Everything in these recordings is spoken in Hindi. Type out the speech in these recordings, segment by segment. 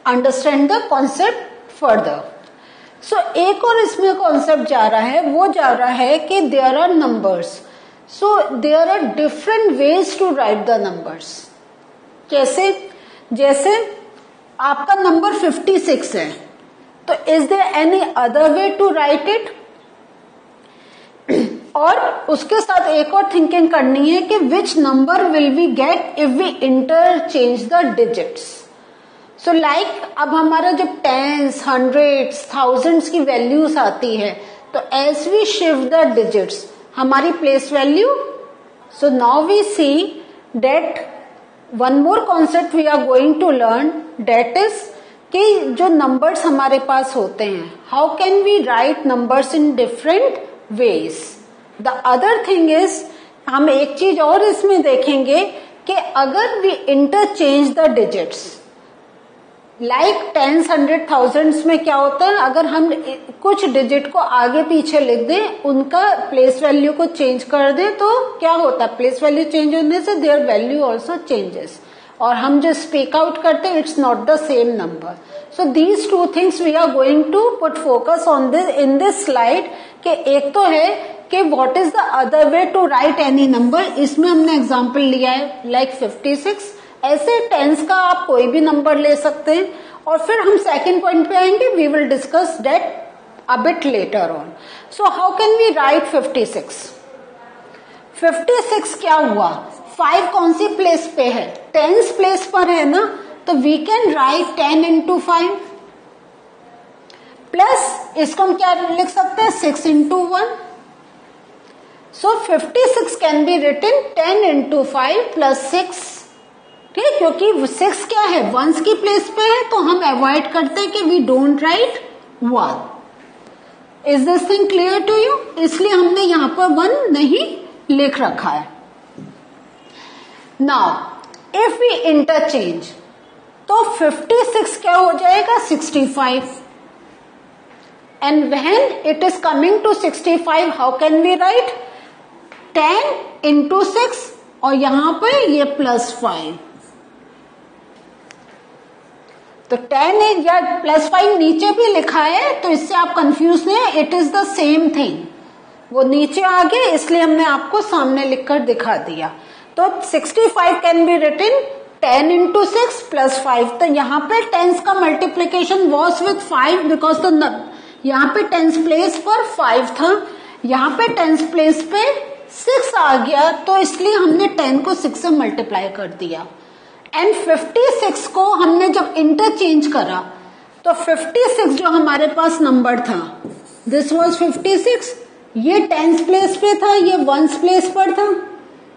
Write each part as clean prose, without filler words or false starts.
Understand the concept further. So एक और इसमें कॉन्सेप्ट जा रहा है, वो जा रहा है कि there are numbers, so there are different ways to write the numbers. कैसे? जैसे आपका नंबर 56 है, तो is there any other way to write it? और उसके साथ एक और थिंकिंग करनी है कि which number will we get if we interchange the digits. So like अब हमारा जब टेंस, हंड्रेड्स, थाउजेंड्स की वैल्यूज आती है, तो as we shift the digits हमारी place value. So now we see that one more concept we are going to learn, that is कि जो नंबर्स हमारे पास होते हैं, how can we write numbers in different ways. The other thing is, हम एक चीज और इसमें देखेंगे कि अगर we interchange the digits, like tens, hundred, thousands में क्या होता है, अगर हम कुछ डिजिट को आगे पीछे लिख दें, उनका प्लेस वैल्यू को चेंज कर दें, तो क्या होता है, प्लेस वैल्यू चेंज होने से देयर वैल्यू ऑल्सो चेंजेस. और हम जो स्पीक आउट करते हैं, it's not the same number. So these two things we are going to put focus on this in this slide. कि एक तो है कि what is the other way to write any number. इसमें हमने एग्जांपल लिया है लाइक 56. ऐसे टेंस का आप कोई भी नंबर ले सकते हैं. और फिर हम सेकंड पॉइंट पे आएंगे, we will discuss that a bit later on. So how can we write 56? 56 क्या हुआ, 5 कौन सी प्लेस पे है, टेंस प्लेस पर है ना, तो we can write 10 into 5 plus इसको हम क्या लिख सकते हैं, 6 into 1. So 56 can be written 10 into 5 plus 6. ठीक, क्योंकि 6 क्या है, वंस की प्लेस पे है, तो हम अवॉइड करते हैं कि we don't write 1. Is this thing clear to you? इसलिए हमने यहां पर 1 नहीं लिख रखा है. नाउ इफ वी इंटरचेंज, तो 56 क्या हो जाएगा, 65. And when it is coming to 65, how can we write 10 into 6 और यहां पे ये +5. तो 10 है या +5 नीचे भी लिखा है, तो इससे आप कंफ्यूज नहीं है, it is the same thing. वो नीचे आ गए, इसलिए हमने आपको सामने लिखकर दिखा दिया. तो 65 can be written 10 into 6 plus 5. तो यहाँ पे टेंस का मल्टीप्लीकेशन वॉज विथ 5 बिकॉज तो यहाँ पे टेंस प्लेस पर 5 था, यहाँ पे टेंस प्लेस पे 6 आ गया, तो इसलिए हमने 10 को 6 से मल्टीप्लाई कर दिया. एंड 56 को हमने जब इंटरचेंज करा, तो 56 जो हमारे पास नंबर था, दिस वाज 56, ये टेंस प्लेस पे था, ये वंस प्लेस पर था.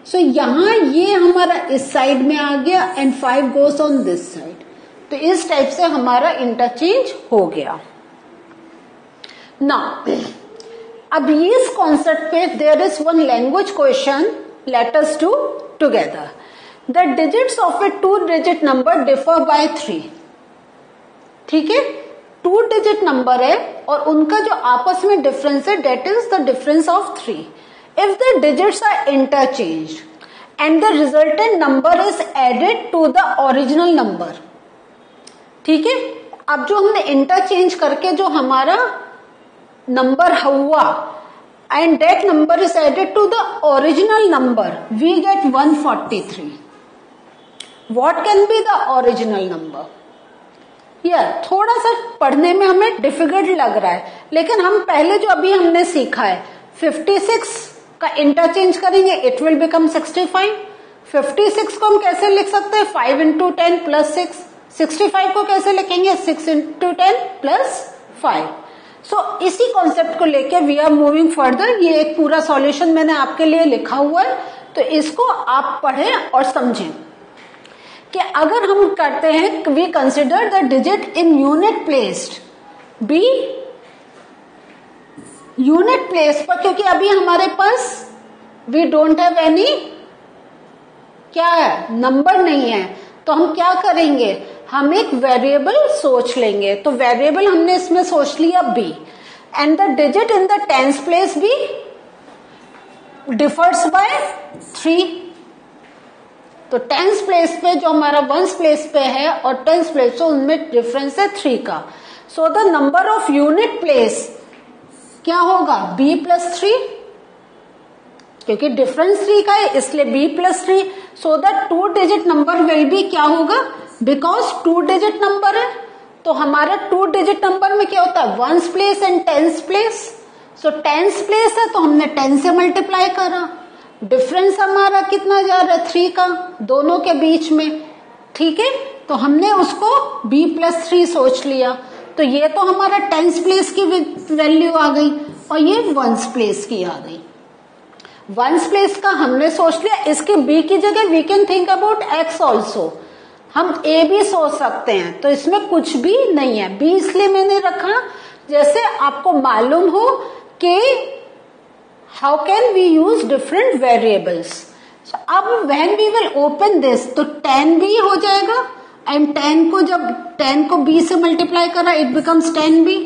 सो यहां ये हमारा इस साइड में आ गया and 5 goes on this side. तो इस टाइप से हमारा इंटरचेंज हो गया. नाउ अब इस कॉन्सेप्ट पे there is one language question, let us do together. The digits of a 2 digit number differ by 3. ठीक है, 2 digit नंबर है और उनका जो आपस में डिफरेंस है, that is the difference of 3. If the digits are interchanged and the resultant number is added to the original number, ठीक है, अब जो हमने इंटरचेंज करके जो हमारा नंबर हुआ and that number is added to the original number, we get 143. What can be the original number? थोड़ा सा पढ़ने में हमें डिफिकल्ट लग रहा है, लेकिन हम पहले जो अभी हमने सीखा है, 56 का इंटरचेंज करेंगे, इट विल बिकम 65. 56 को हम कैसे लिख सकते हैं, 5 into 10 plus 6. 65 को कैसे लिखेंगे, 6 into 10 plus 5. सो इसी कॉन्सेप्ट को लेके वी आर मूविंग फर्दर. ये एक पूरा सॉल्यूशन मैंने आपके लिए लिखा हुआ है, तो इसको आप पढ़ें और समझें कि अगर हम करते हैं, we consider the digit in unit placed, b unit place पर, क्योंकि अभी हमारे पास वी डोंट हैव एनी क्या है, नंबर नहीं है, तो हम क्या करेंगे, हम एक वेरिएबल सोच लेंगे. तो वेरिएबल हमने इसमें सोच लिया b, and the digit in the tens place b differs by 3. तो टेंस प्लेस पे जो हमारा वंस प्लेस पे है और टेंस प्लेस पे उनमें डिफरेंस है 3 का। So the number of unit place क्या होगा b+3, क्योंकि डिफरेंस 3 का है इसलिए b+3। So the 2 digit number will be क्या होगा, बिकॉज 2 डिजिट नंबर है तो हमारा 2 डिजिट नंबर में क्या होता है ones place and tens place. So tens place है तो हमने 10 से मल्टीप्लाई करा, डिफरेंस हमारा कितना जा रहा है 3 का दोनों के बीच में, ठीक है। तो हमने उसको b+3 सोच लिया, तो ये तो हमारा टेंस प्लेस की वैल्यू आ गई और ये वंस प्लेस की आ गई। वंस प्लेस का हमने सोच लिया, इसके b की जगह we can think about x also, हम a भी सोच सकते हैं, तो इसमें कुछ भी नहीं है। b इसलिए मैंने रखा जैसे आपको मालूम हो कि how can we use different variables. अब when we will open this तो 10b हो जाएगा एंड 10 को जब 10 को b से मल्टीप्लाई करा इट बिकम्स 10b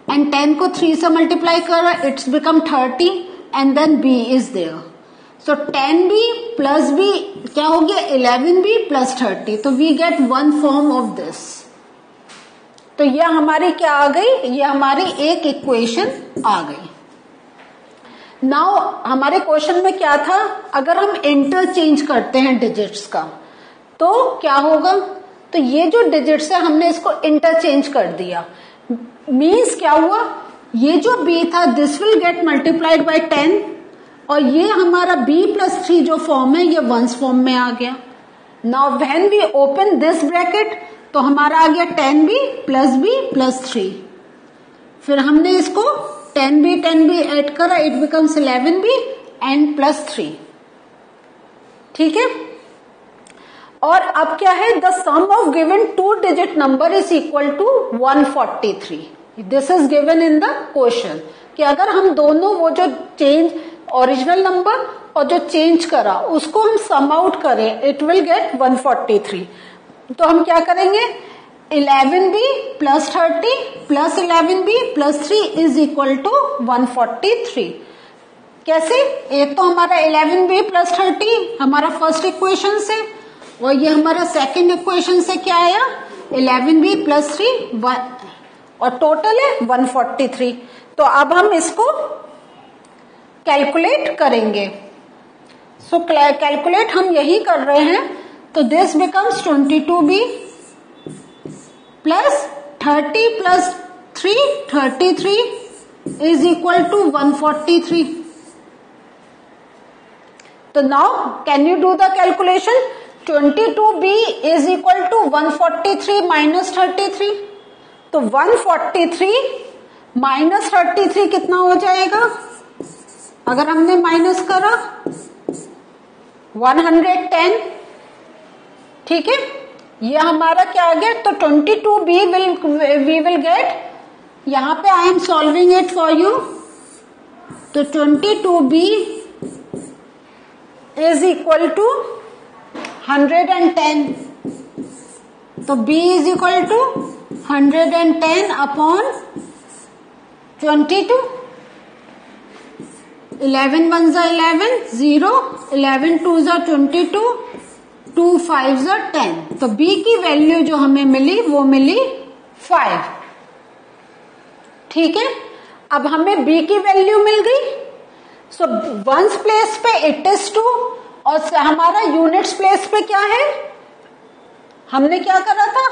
एंड 10 को 3 से मल्टीप्लाई करा it's become 30 and then b is there. So 10b plus b क्या हो गया 11b प्लस 30, तो we get one form of this. तो यह हमारी क्या आ गई, ये हमारी एक इक्वेशन आ गई। नाउ हमारे क्वेश्चन में क्या था, अगर हम इंटरचेंज करते हैं डिजिट्स का तो क्या होगा, तो ये जो डिजिट्स है हमने इसको इंटरचेंज कर दिया, मीन्स क्या हुआ, ये जो b था this will get multiplied by 10 और ये हमारा b+3 जो फॉर्म है ये वंस फॉर्म में आ गया। Now when we open this bracket तो हमारा आ गया 10b प्लस b प्लस 3, फिर हमने इसको 10b ऐड करा it becomes 11b and plus 3, ठीक है। और अब क्या है, the sum of given 2 digit number is equal to 143। This is given in the question कि अगर हम दोनों वो जो चेंज ओरिजिनल नंबर और जो चेंज करा उसको हम सम आउट करें इट विल गेट 143। तो हम क्या करेंगे 11b plus 30 plus 11b plus 3 is equal to 143। कैसे, एक तो हमारा 11b प्लस 30 हमारा फर्स्ट इक्वेशन से और ये हमारा सेकंड इक्वेशन से क्या आया 11b प्लस 3 और टोटल है 143। तो अब हम इसको कैलकुलेट करेंगे। सो कैलकुलेट हम यही कर रहे हैं, तो this becomes 22b plus 30 plus 3 33 is equal to 143। तो now can you do the calculation, 22b is equal to 143 minus 33, तो 143 माइनस 33 कितना हो जाएगा, अगर हमने माइनस करा 110, ठीक है। ये हमारा क्या आ गया, तो 22b वी विल गेट, यहां पे I am solving it for you, तो 22b इज इक्वल टू 110, तो b is equal to 110 upon 22, 11 1 जा 11 0, 11 2 जा 22, 2 5 जा 10, तो b की वैल्यू जो हमें मिली वो मिली 5, ठीक है। अब हमें b की वैल्यू मिल गई, सो वंस प्लेस पे इट इज 2 और हमारा यूनिट्स प्लेस पे क्या है, हमने क्या करा था,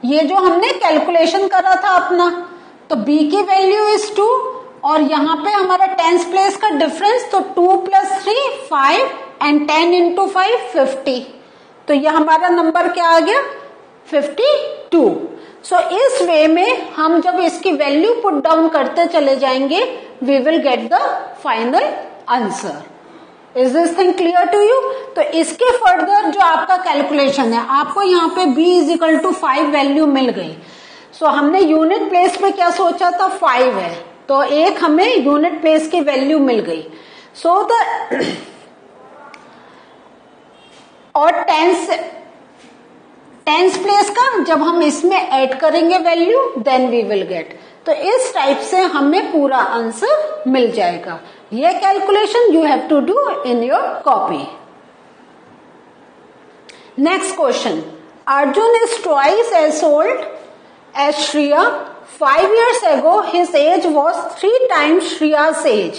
ये जो हमने कैलकुलेशन करा था अपना, तो b की वैल्यू इज 2 और यहाँ पे हमारा टेंस प्लेस का डिफरेंस, तो 2 प्लस 3 5 एंड 10 इंटू 5 50, तो ये हमारा नंबर क्या आ गया 52। सो इस वे में हम जब इसकी वैल्यू पुट डाउन करते चले जाएंगे we will get the final answer. Is this thing clear to you. तो इसके फर्दर जो आपका कैलकुलेशन है, आपको यहाँ पे b is equal to 5 value मिल गई। सो हमने यूनिट प्लेस पे क्या सोचा था 5 है, तो एक हमें यूनिट प्लेस की वैल्यू मिल गई। सो द और टेंस प्लेस का जब हम इसमें ऐड करेंगे value then we will get, तो इस टाइप से हमें पूरा आंसर मिल जाएगा। ये calculation you have to do in your copy. Next question, Arjun is twice as old as Shreya. 5 years ago his age was 3 times Shreya's age.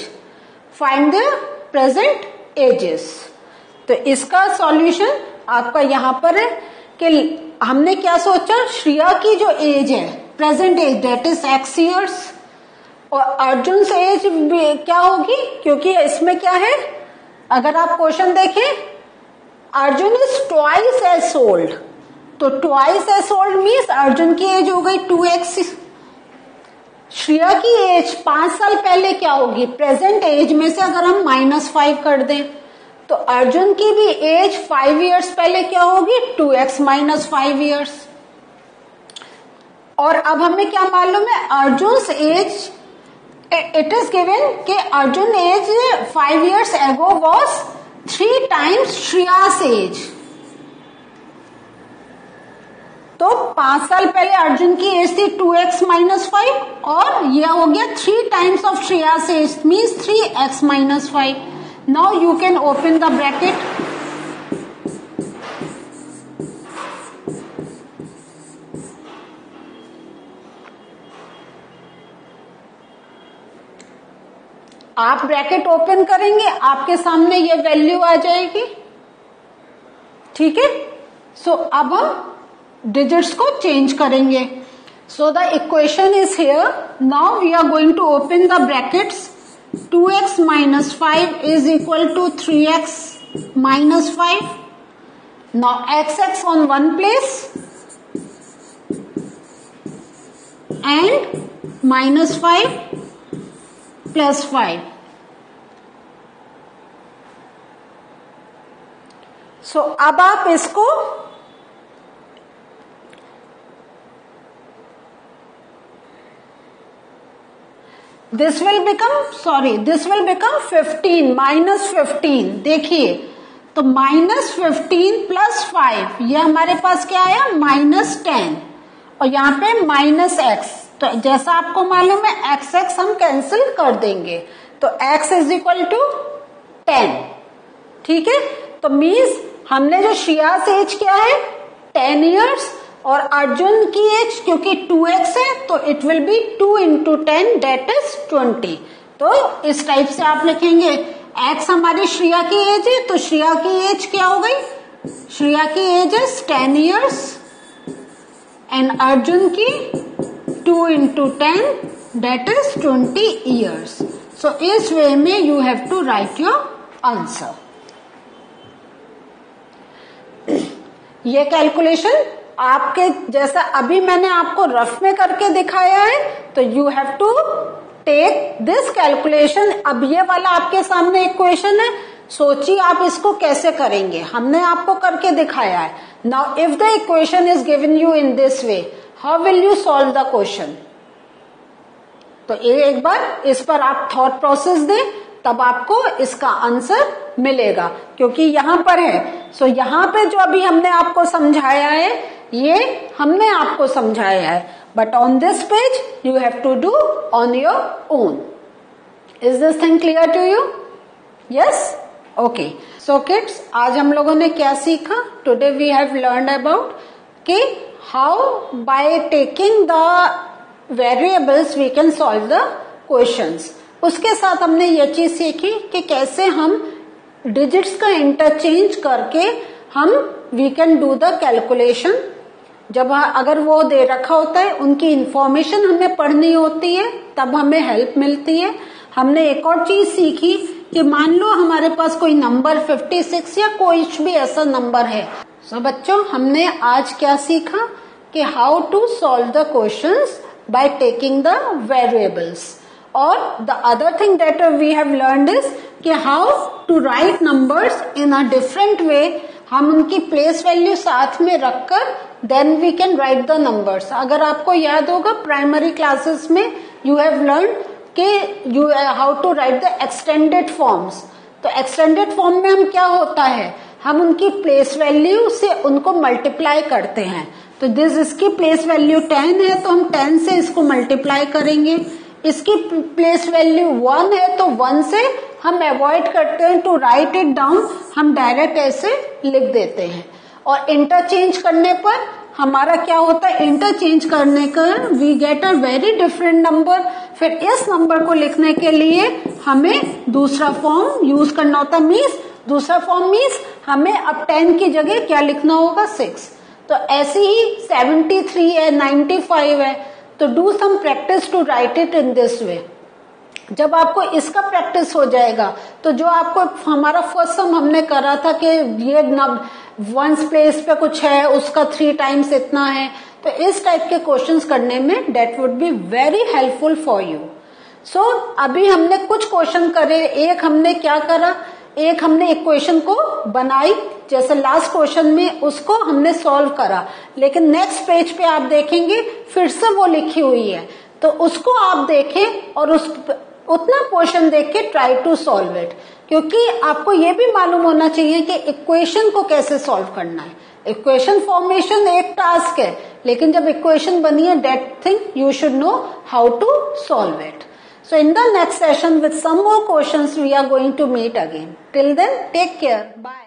Find their present ages. तो इसका सॉल्यूशन आपका यहां पर है कि हमने क्या सोचा, श्रेया की जो एज है present age that is x years, और अर्जुन से एज क्या होगी, क्योंकि इसमें क्या है, अगर आप क्वेश्चन देखें Arjun is twice as old, तो twice as old means Arjun की एज हो गई 2x. श्रेया की एज 5 साल पहले क्या होगी, प्रेजेंट एज में से अगर हम -5 कर दें तो अर्जुन की भी एज 5 years पहले क्या होगी, 2x - 5 years. और अब हमें क्या मालूम है, Arjun as it is given कि Arjun age 5 years ago was 3 times श्रेया's एज. तो 5 साल पहले अर्जुन की एज थी 2x - 5 और यह हो गया 3 times ऑफ श्रेया's age means 3x - 5. Now you can open the bracket. आप ब्रैकेट ओपन करेंगे, आपके सामने ये वैल्यू आ जाएगी. ठीक है, सो अब हम डिजिट्स को चेंज करेंगे. So the equation is here. Now we are going to open the brackets. 2x - 5 is equal to 3x - 5. Now x on one place and -5 +5. So अब आप इसको दिस विल बिकम 15 -15. देखिए तो -15 + 5 ये हमारे पास क्या आया, -10, और यहाँ पे -x. तो जैसा आपको मालूम है x हम कैंसिल कर देंगे, तो x = 10. ठीक है, तो मीन्स हमने जो श्रेया's एज क्या है 10 years, और अर्जुन की एज क्योंकि 2x है तो it will be 2 × 10 that is 20. तो इस टाइप से आप लिखेंगे. x हमारी श्रेया की एज है, तो श्रेया की एज क्या हो गई, श्रेया की age is 10 years and Arjun की 2 × 10 दैट इज 20 years. सो इस वे में you have to write your answer. ये कैलकुलेशन आपके जैसा अभी मैंने आपको रफ में करके दिखाया है, तो you have to take this calculation. अब ये वाला आपके सामने इक्वेशन है, सोचिए आप इसको कैसे करेंगे, हमने आपको करके दिखाया है. Now if the equation is given you in this way, how will you solve the question. तो एक बार इस पर आप थॉट प्रोसेस दें, तब आपको इसका आंसर मिलेगा, क्योंकि यहां पर है. सो यहां पे जो अभी हमने आपको समझाया है ये हमने आपको समझाया है, but on this page you have to do on your own. Is this thing clear to you? Yes, okay. So kids, आज हम लोगों ने क्या सीखा? Today we have learned about कि how by taking the variables we can solve the questions. उसके साथ हमने ये चीज सीखी कि कैसे हम डिजिट्स का इंटरचेंज करके हम we can do the calculation. जब अगर वो दे रखा होता है उनकी इंफॉर्मेशन हमें पढ़नी होती है, तब हमें हेल्प मिलती है. हमने एक और चीज सीखी कि मान लो हमारे पास कोई नंबर 56 या कोई भी ऐसा नंबर है. सो बच्चों, हमने आज क्या सीखा कि how to solve the questions by taking the variables. और the other thing that we have learned is कि how to write numbers in a different way. हम उनकी प्लेस वैल्यू साथ में रखकर then we can write the numbers. अगर आपको याद होगा प्राइमरी क्लासेस में यू हैव लर्न कि you how to write the extended forms. तो एक्सटेंडेड फॉर्म में हम क्या होता है, हम उनकी प्लेस वैल्यू से उनको मल्टीप्लाई करते हैं. तो दिस इसकी प्लेस वैल्यू 10 है तो हम 10 से इसको मल्टीप्लाई करेंगे. इसकी प्लेस वैल्यू 1 है तो 1 से हम अवॉइड करते हैं टू राइट इट डाउन, हम डायरेक्ट ऐसे लिख देते हैं. और इंटरचेंज करने पर हमारा क्या होता है, इंटरचेंज करने पर we get a very different number. फिर इस नंबर को लिखने के लिए हमें दूसरा फॉर्म यूज करना होता है। दूसरा फॉर्म मीन्स हमें अब 10 की जगह क्या लिखना होगा, 6। तो ऐसे ही 73 है, 95 है, तो do some practice to write it in this way. जब आपको इसका प्रैक्टिस हो जाएगा तो जो आपको हमारा फर्स्ट सम हमने करा था कि ये वंस प्लेस पे कुछ है उसका 3 टाइम्स इतना है, तो इस टाइप के क्वेश्चंस करने में that would be very helpful for you. So अभी हमने कुछ क्वेश्चन करे, एक हमने क्या करा, एक हमने इक्वेशन को बनाई जैसे लास्ट क्वेश्चन में, उसको हमने सॉल्व करा, लेकिन नेक्स्ट पेज पे आप देखेंगे फिर से वो लिखी हुई है, तो उसको आप देखें और उतना पोर्शन देख के ट्राई टू सॉल्व इट, क्योंकि आपको ये भी मालूम होना चाहिए कि इक्वेशन को कैसे सॉल्व करना है। इक्वेशन फॉर्मेशन एक टास्क है, लेकिन जब इक्वेशन बनी है that thing you should know how to solve it. So in the next session with some more questions we are going to meet again. Till then, take care. Bye.